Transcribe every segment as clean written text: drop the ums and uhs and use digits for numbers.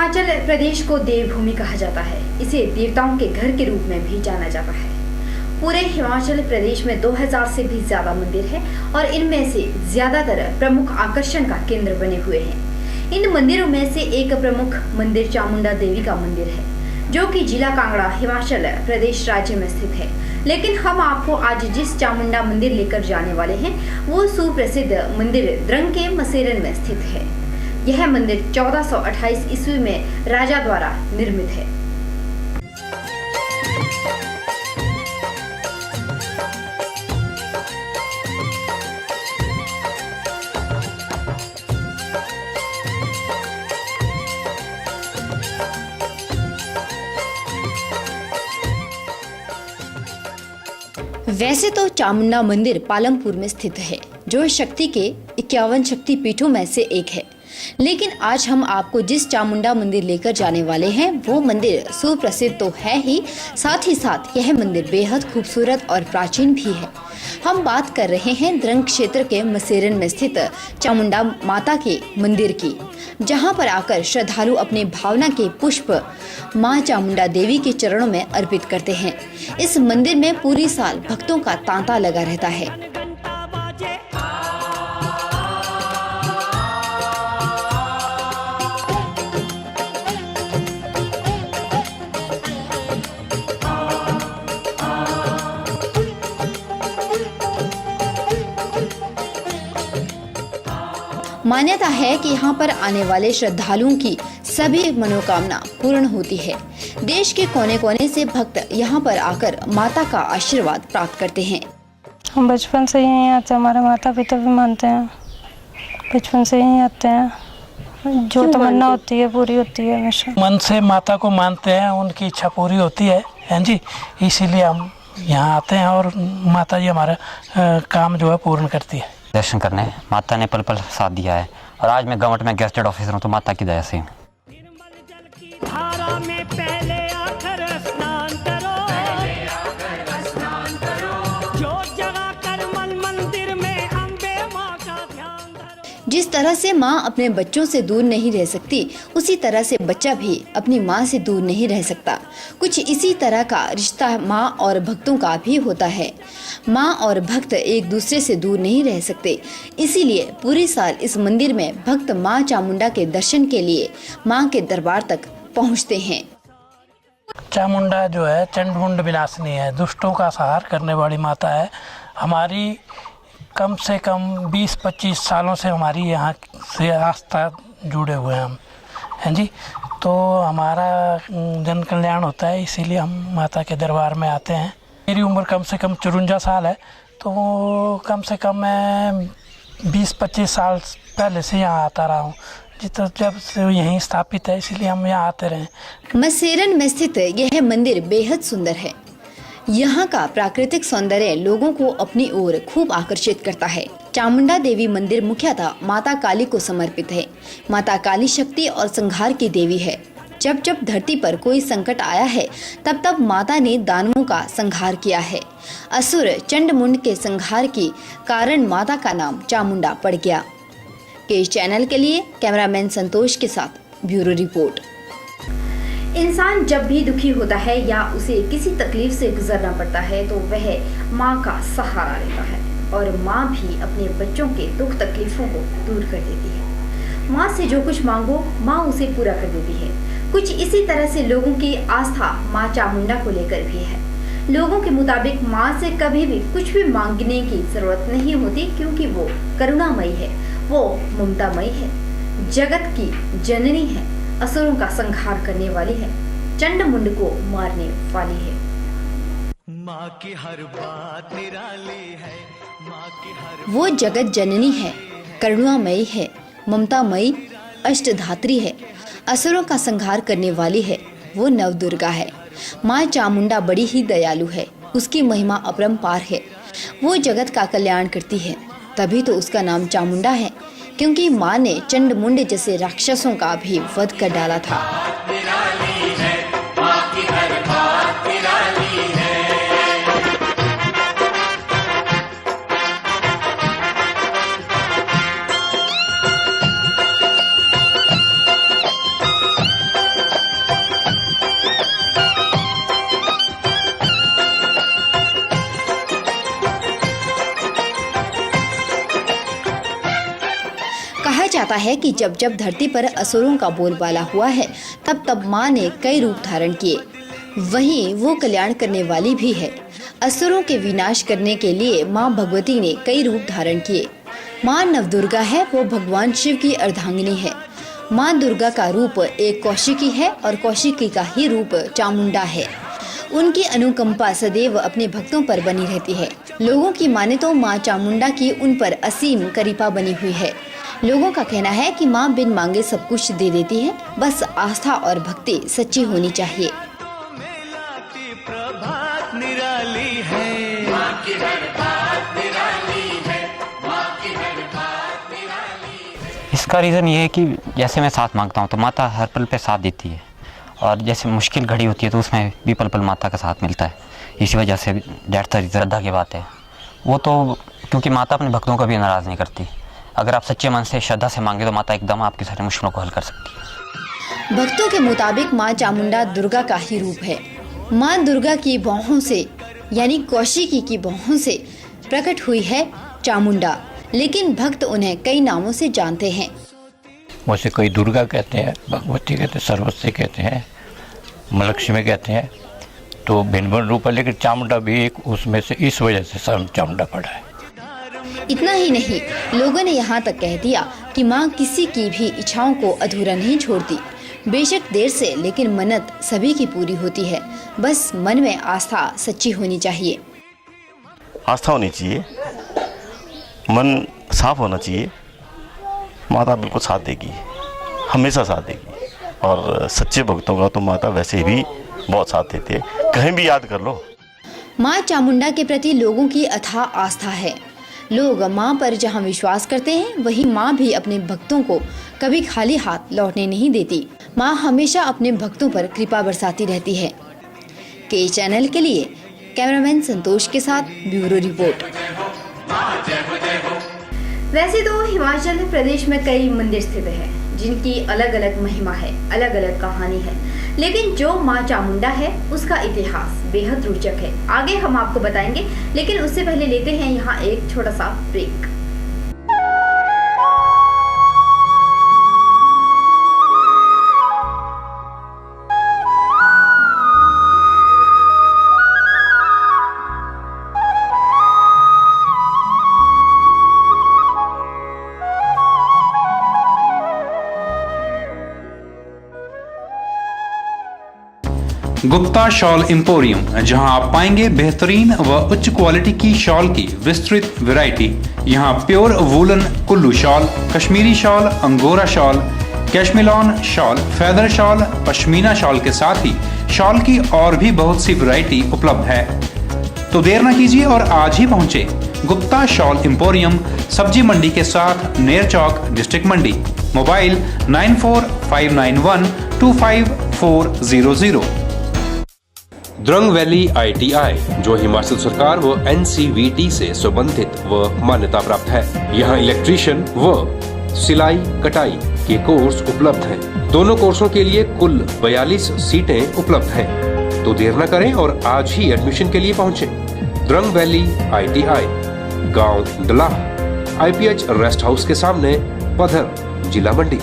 हिमाचल प्रदेश को देवभूमि कहा जाता है। इसे देवताओं के घर के रूप में भी जाना जाता है। पूरे हिमाचल प्रदेश में 2000 से भी ज्यादा मंदिर हैं और इनमें से ज्यादातर प्रमुख आकर्षण का केंद्र बने हुए हैं। इन मंदिरों में से एक प्रमुख मंदिर चामुंडा देवी का मंदिर है, जो कि जिला कांगड़ा हिमाचल प्रदेश राज्य में स्थित है। लेकिन हम आपको आज जिस चामुंडा मंदिर लेकर जाने वाले हैं वो सुप्रसिद्ध मंदिर द्रंग के मसेरन में स्थित है। यह मंदिर 1428 ईस्वी में राजा द्वारा निर्मित है। वैसे तो चामुंडा मंदिर पालमपुर में स्थित है, जो शक्ति के 51 शक्ति पीठों में से एक है। लेकिन आज हम आपको जिस चामुंडा मंदिर लेकर जाने वाले हैं वो मंदिर सुप्रसिद्ध तो है ही साथ यह मंदिर बेहद खूबसूरत और प्राचीन भी है। हम बात कर रहे हैं द्रंग क्षेत्र के मसेरन में स्थित चामुंडा माता के मंदिर की, जहां पर आकर श्रद्धालु अपने भावना के पुष्प मां चामुंडा देवी के चरणों में अर्पित करते हैं। इस मंदिर में पूरी साल भक्तों का तांता लगा रहता है। मान्यता है कि यहाँ पर आने वाले श्रद्धालुओं की सभी मनोकामना पूर्ण होती है। देश के कोने कोने से भक्त यहाँ पर आकर माता का आशीर्वाद प्राप्त करते हैं। हम बचपन से यहीं आते हैं, हमारे माता पिता भी मानते हैं, बचपन से यहीं आते हैं। जो तमन्ना होती है पूरी होती है हमेशा। मन से माता को मानते हैं, उनकी इच्छा पूरी होती है जी, इसीलिए हम यहाँ आते हैं और माता जी हमारा काम जो है पूर्ण करती है। दर्शन करने माता ने पल पल साथ दिया है और आज मैं गवर्नमेंट में गेस्टेड ऑफिसर हूँ, तो माता की दया से। जिस तरह से माँ अपने बच्चों से दूर नहीं रह सकती, उसी तरह से बच्चा भी अपनी माँ से दूर नहीं रह सकता। कुछ इसी तरह का रिश्ता माँ और भक्तों का भी होता है। माँ और भक्त एक दूसरे से दूर नहीं रह सकते, इसीलिए पूरे साल इस मंदिर में भक्त माँ चामुंडा के दर्शन के लिए माँ के दरबार तक पहुँचते हैं। चामुंडा जो है चंडमुंड विनाशिनी है, दुष्टों का संहार करने वाली माता है। हमारी कम से कम 20-25 सालों से हमारी यहाँ से आस्था जुड़े हुए हैं हम, हैं जी। तो हमारा जन कल्याण होता है, इसीलिए हम माता के दरबार में आते हैं। मेरी उम्र कम से कम 54 साल है, तो कम से कम मैं 20-25 साल पहले से यहाँ आता रहा हूँ जी, तो जब से यहीं स्थापित है, इसीलिए हम यहाँ आते रहे। मसेरन में स्थित यह मंदिर बेहद सुंदर है। यहाँ का प्राकृतिक सौंदर्य लोगों को अपनी ओर खूब आकर्षित करता है। चामुंडा देवी मंदिर मुख्यतः माता काली को समर्पित है। माता काली शक्ति और संहार की देवी है। जब जब धरती पर कोई संकट आया है, तब तब माता ने दानवों का संहार किया है। असुर चंडमुंड के संहार के कारण माता का नाम चामुंडा पड़ गया। केश चैनल के लिए कैमरामैन संतोष के साथ ब्यूरो रिपोर्ट। इंसान जब भी दुखी होता है या उसे किसी तकलीफ से गुजरना पड़ता है तो वह माँ का सहारा लेता है और माँ भी अपने बच्चों के दुख तकलीफों को दूर कर देती है। माँ से जो कुछ मांगो माँ उसे पूरा कर देती है। कुछ इसी तरह से लोगों की आस्था माँ चामुंडा को लेकर भी है। लोगों के मुताबिक माँ से कभी भी कुछ भी मांगने की जरूरत नहीं होती, क्योंकि वो करुणामयी है, वो ममतामयी है, जगत की जननी है, असुरों का संहार करने वाली है, चंडमुंड को मारने वाली है। माँ की हर बात निराली है, माँ की हर वो जगत जननी है, करुणामयी है, ममतामयी, अष्टधात्री है, असुरों का संहार करने वाली है, वो नवदुर्गा है। माँ चामुंडा बड़ी ही दयालु है, उसकी महिमा अपरंपार है। वो जगत का कल्याण करती है, तभी तो उसका नाम चामुंडा है, क्योंकि माँ ने चंडमुंड जैसे राक्षसों का भी वध कर डाला था। जाता है कि जब जब धरती पर असुरों का बोलबाला हुआ है, तब तब माँ ने कई रूप धारण किए। वहीं वो कल्याण करने वाली भी है। असुरों के विनाश करने के लिए माँ भगवती ने कई रूप धारण किए। माँ नवदुर्गा है, वो भगवान शिव की अर्धांगिनी है। माँ दुर्गा का रूप एक कौशिकी है और कौशिकी का ही रूप चामुंडा है। उनकी अनुकंपा सदैव अपने भक्तों पर बनी रहती है। लोगों की माने तो माँ चामुंडा की उन पर असीम कृपा बनी हुई है। लोगों का कहना है कि माँ बिन मांगे सब कुछ दे देती है, बस आस्था और भक्ति सच्ची होनी चाहिए। मेलाती प्रभात निराली है, माँ की हर बात निराली है, माँ की हर बात निराली। इसका रीज़न ये है कि जैसे मैं साथ मांगता हूँ तो माता हर पल पे साथ देती है, और जैसे मुश्किल घड़ी होती है तो उसमें भी पल पल माता का साथ मिलता है। इसी वजह से डेट सारी श्रद्धा की बात है वो तो, क्योंकि माता अपने भक्तों को भी नाराज़ नहीं करती। अगर आप सच्चे मन से श्रद्धा से मांगे तो माता एकदम आपकी सारी मुश्किलों को हल कर सकती है। भक्तों के मुताबिक माँ चामुंडा दुर्गा का ही रूप है। माँ दुर्गा की बाहों से यानी कौशिकी की बाहों से प्रकट हुई है चामुंडा, लेकिन भक्त उन्हें कई नामों से जानते हैं। वैसे कोई दुर्गा कहते हैं, भगवती कहते हैं, सरस्वती कहते हैं, महालक्ष्मी कहते हैं, तो भिन्न भिन्न रूप है, लेकिन चामुंडा भी एक उसमें से, इस वजह से सब चामुंडा पड़ा है। इतना ही नहीं, लोगों ने यहाँ तक कह दिया कि माँ किसी की भी इच्छाओं को अधूरा नहीं छोड़ती। बेशक देर से, लेकिन मन्नत सभी की पूरी होती है। बस मन में आस्था सच्ची होनी चाहिए। आस्था होनी चाहिए, मन साफ होना चाहिए। माता बिल्कुल साथ देगी, हमेशा साथ देगी। और सच्चे भक्तों का तो माता वैसे भी बहुत साथ देती है, कहीं भी याद कर लो। माँ चामुंडा के प्रति लोगों की अथाह आस्था है। लोग माँ पर जहाँ विश्वास करते हैं, वहीं माँ भी अपने भक्तों को कभी खाली हाथ लौटने नहीं देती। माँ हमेशा अपने भक्तों पर कृपा बरसाती रहती है। के चैनल के लिए कैमरामैन संतोष के साथ ब्यूरो रिपोर्ट। वैसे तो हिमाचल प्रदेश में कई मंदिर स्थित हैं, जिनकी अलग अलग महिमा है, अलग अलग कहानी है, लेकिन जो माँ चामुंडा है उसका इतिहास बेहद रोचक है। आगे हम आपको बताएंगे, लेकिन उससे पहले लेते हैं यहाँ एक छोटा सा ब्रेक। गुप्ता शॉल एम्पोरियम, जहां आप पाएंगे बेहतरीन व उच्च क्वालिटी की शॉल की विस्तृत वैरायटी। यहां pure woollen Kullu shawl, Kashmiri shawl, angora shawl, cashmilon shawl, feather shawl, pashmina shawl के साथ ही शॉल की और भी बहुत सी वैरायटी उपलब्ध है। तो देर न कीजिए और आज ही पहुंचे गुप्ता शॉल एम्पोरियम, सब्जी मंडी के साथ नेर चौक, डिस्ट्रिक्ट मंडी। मोबाइल 9459125400। द्रंग वैली ITI, जो हिमाचल सरकार व NCVT से संबंधित व मान्यता प्राप्त है। यहाँ इलेक्ट्रीशियन व सिलाई कटाई के कोर्स उपलब्ध हैं। दोनों कोर्सों के लिए कुल 42 सीटें उपलब्ध हैं। तो देर न करें और आज ही एडमिशन के लिए पहुँचे द्रंग वैली ITI, गांव दलाह, IPH रेस्ट हाउस के सामने, पधर, जिला मंडी।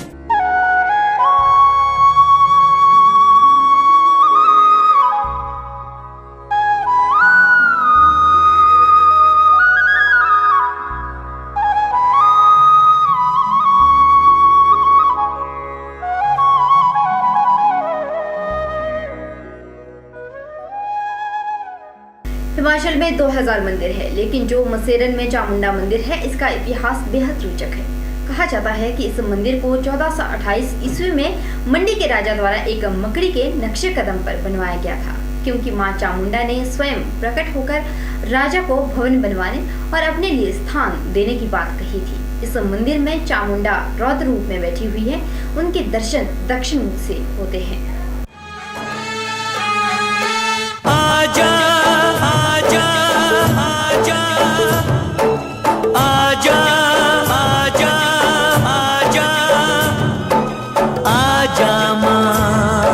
हिमाचल में 2000 मंदिर है, लेकिन जो मसेरन में चामुंडा मंदिर है, इसका इतिहास बेहद रोचक है। कहा जाता है कि इस मंदिर को 1428 ईस्वी में मंडी के राजा द्वारा एक मकड़ी के नक्शे कदम पर बनवाया गया था, क्योंकि मां चामुंडा ने स्वयं प्रकट होकर राजा को भवन बनवाने और अपने लिए स्थान देने की बात कही थी। इस मंदिर में चामुंडा रौद्र रूप में बैठी हुई है। उनके दर्शन दक्षिण मुख से होते हैं। आजा आजा आजा आजा आजा आजा आजा माँ,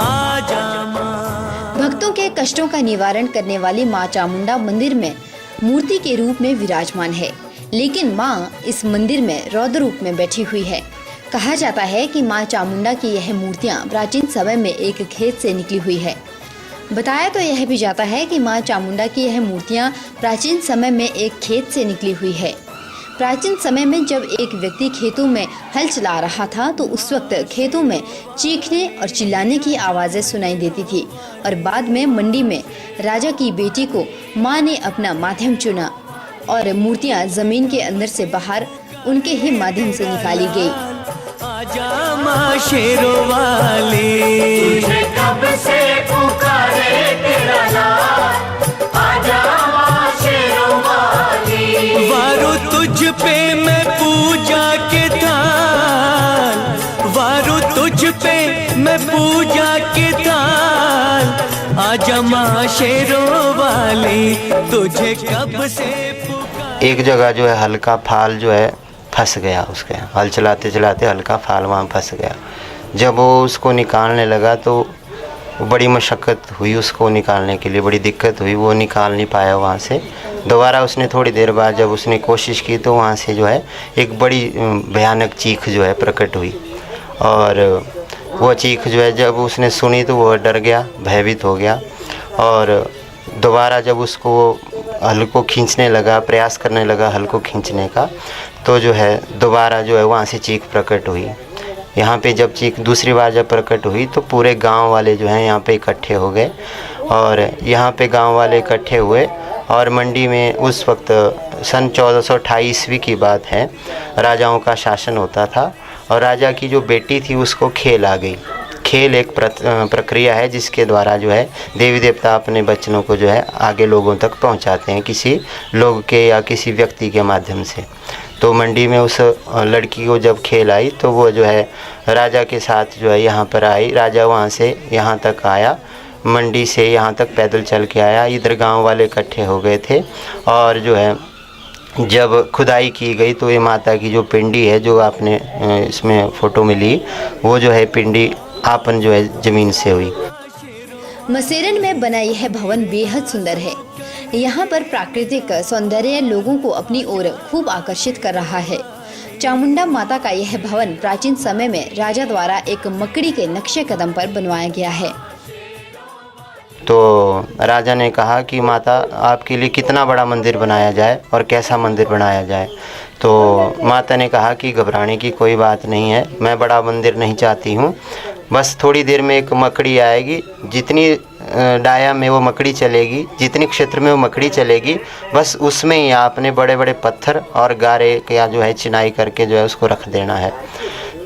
आजा माँ। भक्तों के कष्टों का निवारण करने वाली मां चामुंडा मंदिर में मूर्ति के रूप में विराजमान है। लेकिन माँ इस मंदिर में रौद्र रूप में बैठी हुई है। कहा जाता है कि माँ चामुंडा की यह मूर्तियाँ प्राचीन समय में एक खेत से निकली हुई है। बताया तो यह भी जाता है कि माँ चामुंडा की यह मूर्तियाँ प्राचीन समय में एक खेत से निकली हुई है। प्राचीन समय में जब एक व्यक्ति खेतों में हल चला रहा था तो उस वक्त खेतों में चीखने और चिल्लाने की आवाज़ें सुनाई देती थी और बाद में मंडी में राजा की बेटी को माँ ने अपना माध्यम चुना और मूर्तियाँ जमीन के अंदर से बाहर उनके ही माध्यम से निकाली गई। आजा माँ शेरों वाली, तुझे कब से पुकारे तेरा नाम, आजा माँ शेरों वाली। वारो तुझ पे मैं पूजा के थाल, वारो तुझ पे मैं पूजा के थाल, आजा माँ शेरों वाली, तुझे कब से पुकारे। एक जगह जो है हल्का फाल जो है फंस गया, उसके हल चलाते चलाते हल्का फाल वहाँ फंस गया। जब वो उसको निकालने लगा तो बड़ी मशक्क़त हुई उसको निकालने के लिए, बड़ी दिक्कत हुई, वो निकाल नहीं पाया वहाँ से। दोबारा उसने थोड़ी देर बाद जब उसने कोशिश की तो वहाँ से जो है एक बड़ी भयानक चीख जो है प्रकट हुई और वो चीख जो है जब उसने सुनी तो वो डर गया, भयभीत हो गया और दोबारा जब उसको हल को खींचने लगा, प्रयास करने लगा हल को खींचने का, तो जो है दोबारा जो है वहाँ से चीख प्रकट हुई। यहाँ पे जब चीख दूसरी बार जब प्रकट हुई तो पूरे गांव वाले जो हैं यहाँ पे इकट्ठे हो गए और यहाँ पे गांव वाले इकट्ठे हुए और मंडी में उस वक्त सन 1428 ईस्वी की बात है, राजाओं का शासन होता था और राजा की जो बेटी थी उसको खेल आ गई। खेल एक प्रक्रिया है जिसके द्वारा जो है देवी देवता अपने बच्चों को जो है आगे लोगों तक पहुंचाते हैं, किसी लोग के या किसी व्यक्ति के माध्यम से। तो मंडी में उस लड़की को जब खेल आई तो वो जो है राजा के साथ जो है यहाँ पर आई। राजा वहाँ से यहाँ तक आया, मंडी से यहाँ तक पैदल चल के आया। इधर गांव वाले इकट्ठे हो गए थे और जो है जब खुदाई की गई तो ये माता की जो पिंडी है जो आपने इसमें फ़ोटो में ली, वो जो है पिंडी आपन जो है ज़मीन से हुई। मसेरन में बना यह भवन बेहद सुंदर है। यहाँ पर प्राकृतिक सौंदर्य लोगों को अपनी ओर खूब आकर्षित कर रहा है। चामुंडा माता का यह भवन प्राचीन समय में राजा द्वारा एक मकड़ी के नक्शे कदम पर बनवाया गया है। तो राजा ने कहा कि माता आपके लिए कितना बड़ा मंदिर बनाया जाए और कैसा मंदिर बनाया जाए। तो माता ने कहा कि घबराने की कोई बात नहीं है, मैं बड़ा मंदिर नहीं चाहती हूँ, बस थोड़ी देर में एक मकड़ी आएगी, जितनी डाया में वो मकड़ी चलेगी, जितने क्षेत्र में वो मकड़ी चलेगी, बस उसमें ही आपने बड़े बड़े पत्थर और गारे का जो है चिनाई करके जो है उसको रख देना है।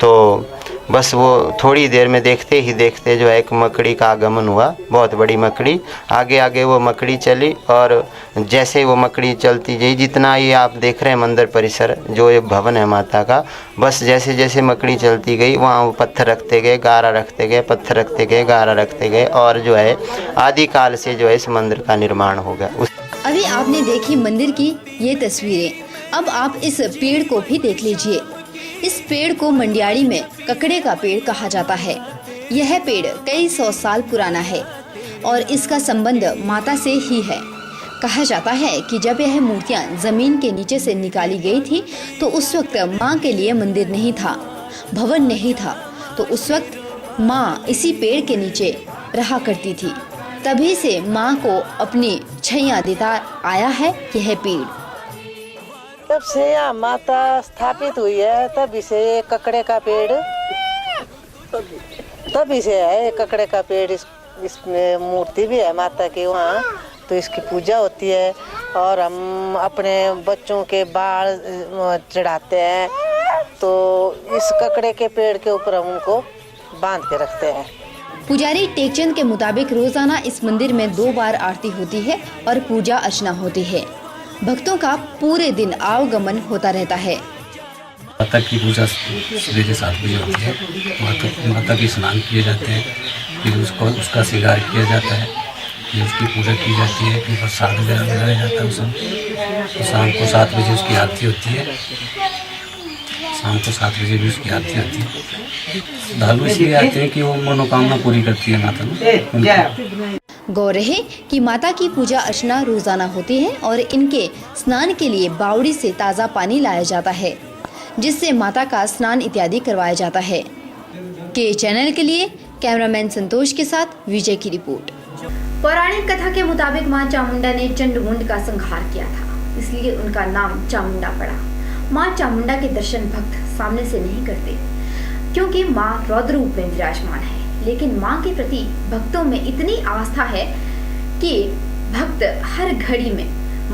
तो बस वो थोड़ी देर में देखते ही देखते जो है एक मकड़ी का आगमन हुआ, बहुत बड़ी मकड़ी। आगे आगे वो मकड़ी चली और जैसे वो मकड़ी चलती गई, जितना ये आप देख रहे हैं मंदिर परिसर जो ये भवन है माता का, बस जैसे जैसे मकड़ी चलती गई वहाँ वो पत्थर रखते गए, गारा रखते गए, पत्थर रखते गए, गारा रखते गए और जो है आदिकाल से जो है इस मंदिर का निर्माण हो गया। अभी आपने देखी मंदिर की ये तस्वीरें, अब आप इस पेड़ को भी देख लीजिए। इस पेड़ को मंडियाड़ी में ककड़े का पेड़ कहा जाता है। यह पेड़ कई 100 साल पुराना है और इसका संबंध माता से ही है। कहा जाता है कि जब यह मूर्तियां जमीन के नीचे से निकाली गई थी तो उस वक्त माँ के लिए मंदिर नहीं था, भवन नहीं था, तो उस वक्त माँ इसी पेड़ के नीचे रहा करती थी। तभी से माँ को अपनी छैया देता आया है यह पेड़। तब से यहाँ माता स्थापित हुई है, तभी से ये ककड़े का पेड़, तभी से है ककड़े का पेड़। इसमें मूर्ति भी है माता की वहाँ, तो इसकी पूजा होती है और हम अपने बच्चों के बाल चढ़ाते हैं, तो इस ककड़े के पेड़ के ऊपर हम उनको बांध के रखते हैं। पुजारी टेकचंद के मुताबिक रोजाना इस मंदिर में 2 बार आरती होती है और पूजा अर्चना होती है। भक्तों का पूरे दिन आवागमन होता रहता है। माता की पूजा सुबह 7 बजे होती है। माता के स्नान किए जाते हैं, फिर उसका श्रृंगार किया जाता है, फिर उसकी पूजा की जाती है, फिर प्रसाद लगाया जाता है। तो शाम को 7 बजे उसकी आरती होती है। शाम को 7 बजे भी उसकी आरती होती है। धार्मिक इसलिए आते हैं कि वो मनोकामना पूरी करती है माता। गौर रहे कि माता की पूजा अर्चना रोजाना होती है और इनके स्नान के लिए बावड़ी से ताज़ा पानी लाया जाता है, जिससे माता का स्नान इत्यादि करवाया जाता है। के चैनल के लिए कैमरामैन संतोष के साथ विजय की रिपोर्ट। पौराणिक कथा के मुताबिक मां चामुंडा ने चंडमुंड का संहार किया था, इसलिए उनका नाम चामुंडा पड़ा। मां चामुंडा के दर्शन भक्त सामने से नहीं करते, क्योंकि मां रौद्र रूप में विराजमान है। लेकिन मां के प्रति भक्तों में इतनी आस्था है कि भक्त हर घड़ी में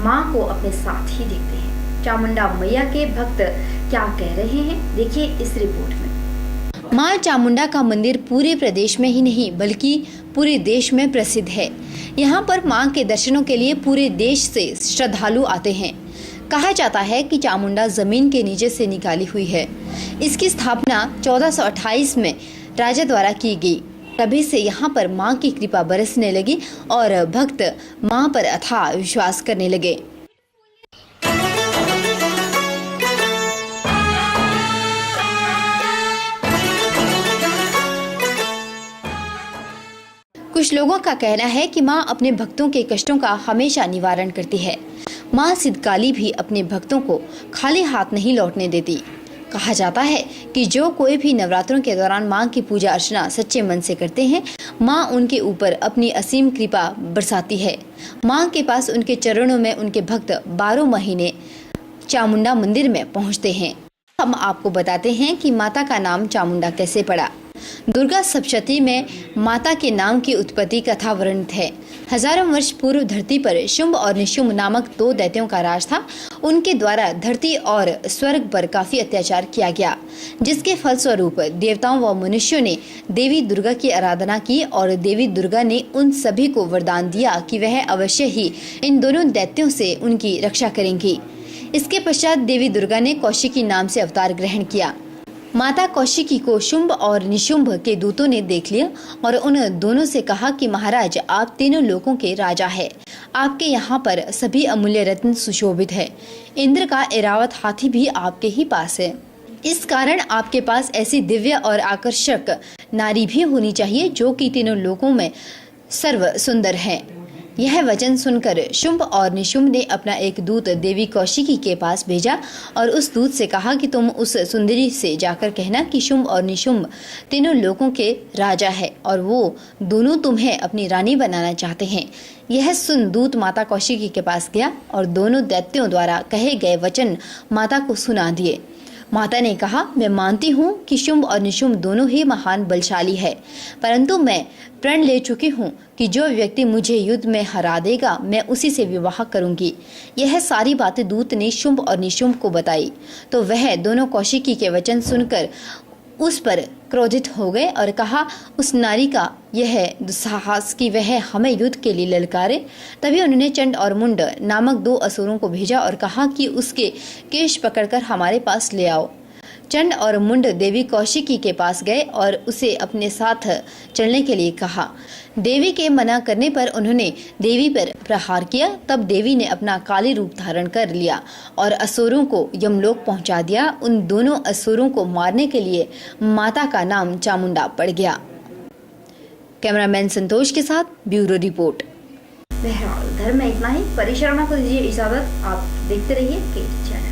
मां को अपने साथ ही देखते हैं। चामुंडा मैया के भक्त क्या कह रहे हैं, देखिए इस रिपोर्ट में। मां चामुंडा का मंदिर पूरे प्रदेश में ही नहीं बल्कि पूरे देश में प्रसिद्ध है। यहाँ पर मां के दर्शनों के लिए पूरे देश से श्रद्धालु आते हैं। कहा जाता है कि चामुंडा जमीन के नीचे से निकाली हुई है। इसकी स्थापना 1428 में राजा द्वारा की गई। तभी से यहाँ पर मां की कृपा बरसने लगी और भक्त मां पर अथाह विश्वास करने लगे। कुछ लोगों का कहना है कि मां अपने भक्तों के कष्टों का हमेशा निवारण करती है। मां सिद्धकाली भी अपने भक्तों को खाली हाथ नहीं लौटने देती। कहा जाता है कि जो कोई भी नवरात्रों के दौरान मां की पूजा अर्चना सच्चे मन से करते हैं, मां उनके ऊपर अपनी असीम कृपा बरसाती है। मां के पास उनके चरणों में उनके भक्त 12 महीने चामुंडा मंदिर में पहुंचते हैं। हम आपको बताते हैं कि माता का नाम चामुंडा कैसे पड़ा। दुर्गा सप्तशती में माता के नाम की उत्पत्ति कथा वर्णित है। हजारों वर्ष पूर्व धरती पर शुंभ और निशुंभ नामक 2 दैत्यों का राज था। उनके द्वारा धरती और स्वर्ग पर काफी अत्याचार किया गया, जिसके फलस्वरूप देवताओं व मनुष्यों ने देवी दुर्गा की आराधना की और देवी दुर्गा ने उन सभी को वरदान दिया कि वह अवश्य ही इन दोनों दैत्यों से उनकी रक्षा करेंगी। इसके पश्चात देवी दुर्गा ने कौशिकी नाम से अवतार ग्रहण किया। माता कौशिकी को शुंभ और निशुंभ के दूतों ने देख लिया और उन दोनों से कहा कि महाराज, आप तीनों लोकों के राजा हैं। आपके यहाँ पर सभी अमूल्य रत्न सुशोभित है। इंद्र का ऐरावत हाथी भी आपके ही पास है। इस कारण आपके पास ऐसी दिव्य और आकर्षक नारी भी होनी चाहिए जो कि तीनों लोकों में सर्व सुंदर है। यह वचन सुनकर शुंभ और निशुंभ ने अपना एक दूत देवी कौशिकी के पास भेजा और उस दूत से कहा कि तुम उस सुंदरी से जाकर कहना कि शुंभ और निशुंभ तीनों लोकों के राजा है और वो दोनों तुम्हें अपनी रानी बनाना चाहते हैं। यह सुन दूत माता कौशिकी के पास गया और दोनों दैत्यों द्वारा कहे गए वचन माता को सुना दिए। माता ने कहा, मैं मानती हूँ कि शुंभ और निशुंभ दोनों ही महान बलशाली है, परंतु मैं प्रण ले चुकी हूँ कि जो व्यक्ति मुझे युद्ध में हरा देगा मैं उसी से विवाह करूंगी। यह सारी बातें दूत ने शुंभ और निशुंभ को बताई तो वह दोनों कौशिकी के वचन सुनकर उस पर क्रोधित हो गए और कहा, उस नारी का यह दुस्साहस कि वह हमें युद्ध के लिए ललकारे। तभी उन्होंने चंड और मुंड नामक 2 असुरों को भेजा और कहा कि उसके केश पकड़कर हमारे पास ले आओ। चंड और मुंड देवी कौशिकी के पास गए और उसे अपने साथ चलने के लिए कहा। देवी के मना करने पर उन्होंने देवी पर प्रहार किया। तब देवी ने अपना काली रूप धारण कर लिया और असुरों को यमलोक पहुंचा दिया। उन दोनों असुरों को मारने के लिए माता का नाम चामुंडा पड़ गया। कैमरामैन संतोष के साथ ब्यूरो रिपोर्ट। बहरहाल धर्म में इतना ही। परिश्रमा को दीजिए इजाजत। आप देखते रहिए के चैनल।